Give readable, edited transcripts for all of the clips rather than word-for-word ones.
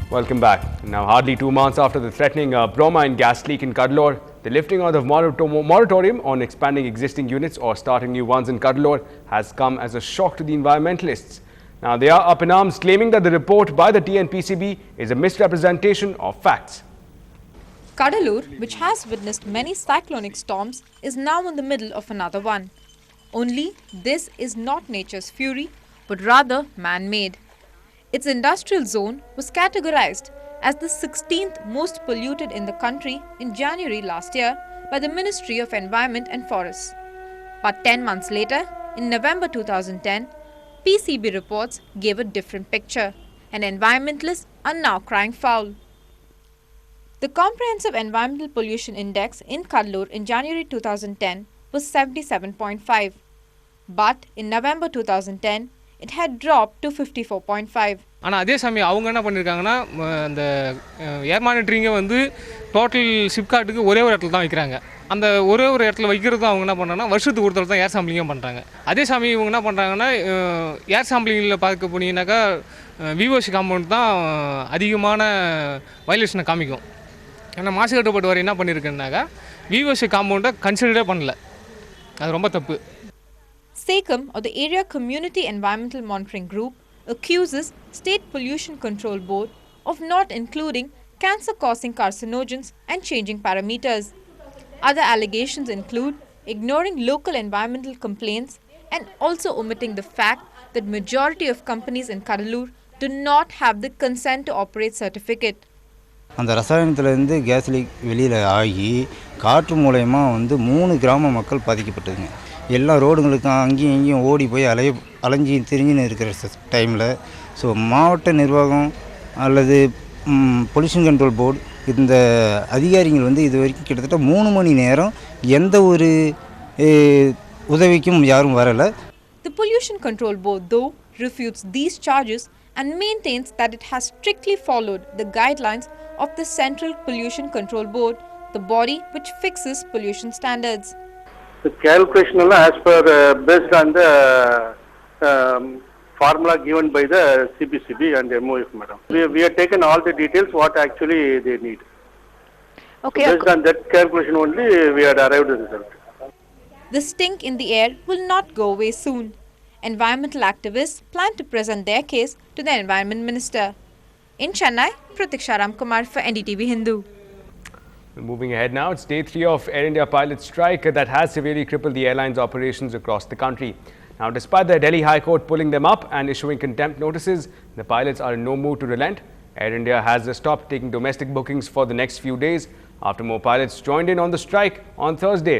Welcome back. Now, hardly 2 months after the threatening bromine gas leak in Cuddalore, the lifting of the moratorium on expanding existing units or starting new ones in Cuddalore has come as a shock to the environmentalists. Now, they are up in arms, claiming that the report by the TNPCB is a misrepresentation of facts. Cuddalore, which has witnessed many cyclonic storms, is now in the middle of another one. Only this is not nature's fury, but rather man-made. Its industrial zone was categorized as the 16th most polluted in the country in January last year by the Ministry of Environment and Forests. But 10 months later, in November 2010, PCB reports gave a different picture, and environmentalists are now crying foul. The Comprehensive Environmental Pollution Index in Cuddalore in January 2010 was 77.5, but in November 2010, it had dropped to 54.5. ஆனால் அதே சமயம் அவங்க என்ன பண்ணியிருக்காங்கன்னா அந்த ஏர் மானிட்டரிங்கை வந்து total சிப்காட்டுக்கு ஒரே ஒரு இடத்துல தான் வைக்கிறாங்க. அந்த ஒரே ஒரு இடத்துல வைக்கிறது அவங்க என்ன பண்ணுறாங்கன்னா வருஷத்துக்கு ஒரு தடவை தான் ஏர் சாம்பிளிங்கும் பண்ணுறாங்க. அதே சமயம் இவங்க என்ன பண்ணுறாங்கன்னா ஏர் சாம்பிளிங்கில் பார்க்க போனீங்கன்னாக்கா விஓசி காம்பவுண்ட் தான் அதிகமான வயலேஷனை காமிக்கும். ஏன்னா மாசு கட்டுப்பாட்டு வரை என்ன பண்ணியிருக்குன்னாக்கா விஓசி காம்பவுண்டை கன்சிடரே பண்ணல. அது ரொம்ப தப்பு. SECUM, or the Area Community Environmental Monitoring Group, accuses State Pollution Control Board of not including cancer-causing carcinogens and changing parameters. Other allegations include ignoring local environmental complaints and also omitting the fact that majority of companies in Cuddalore do not have the consent to operate certificate. அந்த ரசாயனத்திலிருந்து gas leak வெளியில் ஆகி காற்று மூலயமா வந்து 3 கிராம மக்கள் பாதிக்கப்பட்டதுங்க. எல்லா ரோடுங்களுக்கும் அங்கேயும் இங்கேயும் ஓடி போய் அலைஞ்சி திரிஞ்சுன்னு இருக்கிற டைமில் ஸோ மாவட்ட நிர்வாகம் அல்லது பொல்யூஷன் கண்ட்ரோல் போர்டு இந்த அதிகாரிகள் வந்து இது வரைக்கும் கிட்டத்தட்ட 3 மணி நேரம் எந்த ஒரு உதவிக்கும் யாரும் வரலை. The Pollution Control Board, though, refutes these charges and maintains that it has strictly followed the guidelines of the Central Pollution Control Board, the body which fixes pollution standards. The calculation as per based on the formula given by the CPCB and MOF, madam. We have taken all the details what actually they need. Okay. So based on that calculation only we had arrived at the result. The stink in the air will not go away soon. Environmental activists plan to present their case to the Environment Minister. In Chennai, Pratiksha Ramkumar for NDTV Hindu. Moving ahead now, it's day 3 of Air India pilot strike that has severely crippled the airline's operations across the country. Now, despite the Delhi High Court pulling them up and issuing contempt notices, the pilots are in no mood to relent. Air India has stopped taking domestic bookings for the next few days after more pilots joined in on the strike on Thursday.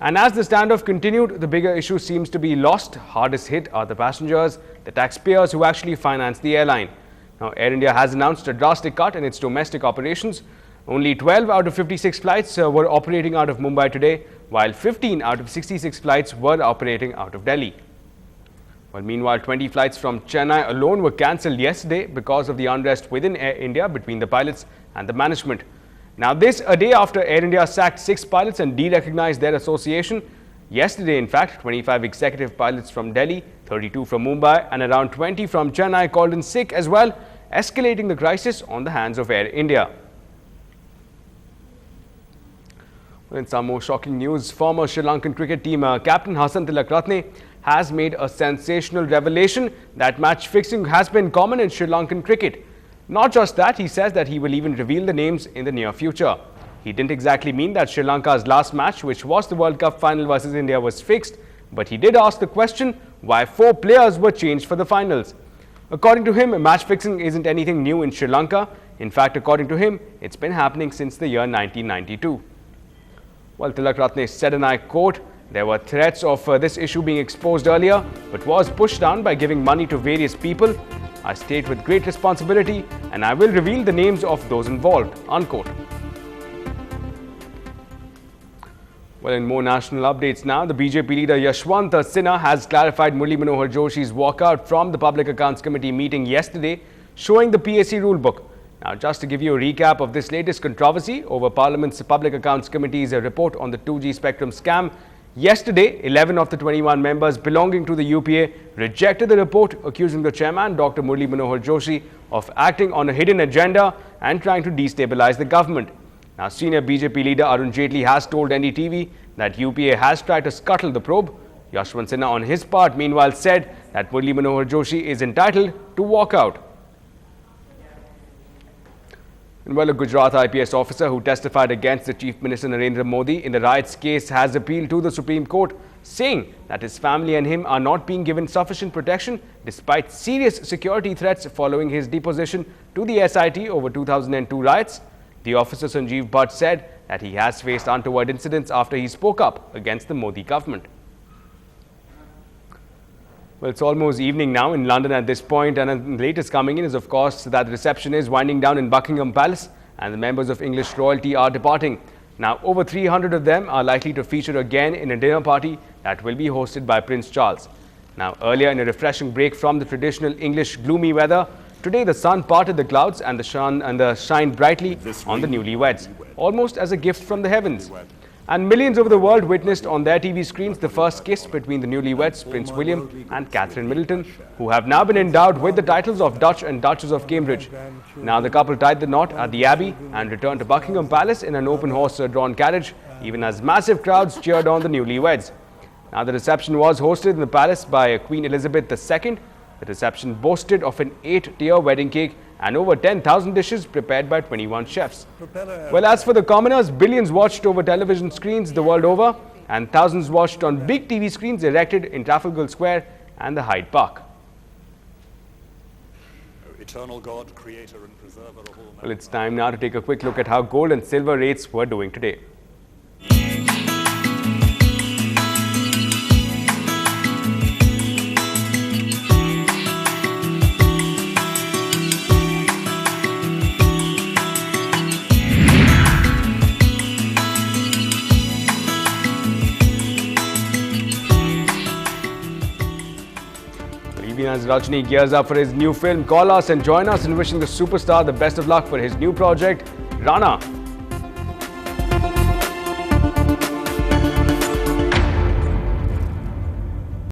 And as the standoff continued, the bigger issue seems to be lost. Hardest hit are the passengers, the taxpayers who actually finance the airline. Now, Air India has announced a drastic cut in its domestic operations. Only 12 out of 56 flights were operating out of Mumbai today, while 15 out of 66 flights were operating out of Delhi. Well, meanwhile, 20 flights from Chennai alone were cancelled yesterday because of the unrest within Air India between the pilots and the management. Now, this a day after Air India sacked 6 pilots and de-recognized their association. Yesterday, in fact, 25 executive pilots from Delhi, 32 from Mumbai and around 20 from Chennai called in sick as well, escalating the crisis on the hands of Air India. In some more shocking news, former Sri Lankan cricket team captain Hassan Tilakaratne has made a sensational revelation that match fixing has been common in Sri Lankan cricket. Not just that, he says that he will even reveal the names in the near future. He didn't exactly mean that Sri Lanka's last match, which was the World Cup final versus India, was fixed, but he did ask the question why 4 players were changed for the finals. According to him, match fixing isn't anything new in Sri Lanka. In fact, according to him, it's been happening since the year 1992. Well, Tilakaratne said, and I quote, there were threats of this issue being exposed earlier, but was pushed down by giving money to various people. I state with great responsibility and I will reveal the names of those involved, unquote. Well, in more national updates now, the BJP leader Yashwant Sinha has clarified Murli Manohar Joshi's walkout from the Public Accounts Committee meeting yesterday, showing the PAC rulebook. Now, just to give you a recap of this latest controversy over Parliament's Public Accounts Committee's report on the 2G spectrum scam, Yesterday, 11 of the 21 members belonging to the UPA rejected the report accusing the chairman, Dr. Murli Manohar Joshi, of acting on a hidden agenda and trying to destabilize the government. Now, senior BJP leader Arun Jaitley has told NDTV that UPA has tried to scuttle the probe. Yashwant Sinha, on his part, meanwhile said that Murli Manohar Joshi is entitled to walk out. Well, a Gujarat IPS officer who testified against the Chief Minister Narendra Modi in the riots case has appealed to the Supreme Court, saying that his family and him are not being given sufficient protection despite serious security threats following his deposition to the SIT over 2002 riots. The officer Sanjeev Bhatt said that he has faced untoward incidents after he spoke up against the Modi government. Well, it's almost evening now in London at this point, and the latest coming in is, of course, that the reception is winding down in Buckingham Palace and the members of English royalty are departing. Now, over 300 of them are likely to feature again in a dinner party that will be hosted by Prince Charles. Now, earlier in a refreshing break from the traditional English gloomy weather, today the sun parted the clouds and the shined brightly on the newlyweds, almost as a gift from the heavens. And millions over the world witnessed on their TV screens the first kiss between the newlyweds, Prince William and Catherine Middleton, who have now been endowed with the titles of Duch and Duchess of Cambridge. Now the couple tied the knot at the Abbey and returned to Buckingham Palace in an open horse-drawn carriage, even as massive crowds cheered on the newlyweds. Now the reception was hosted in the palace by Queen Elizabeth II. The reception boasted of an 8-tier wedding cake and over 10,000 dishes prepared by 21 chefs. Well, as for the commoners, billions watched over television screens the world over and thousands watched on big TV screens erected in Trafalgar Square and the Hyde Park. Eternal God, creator and preserver of all. Well, it's time now to take a quick look at how gold and silver rates were doing today. As Rajni gears up for his new film, call us and join us in wishing the superstar the best of luck for his new project, Rana.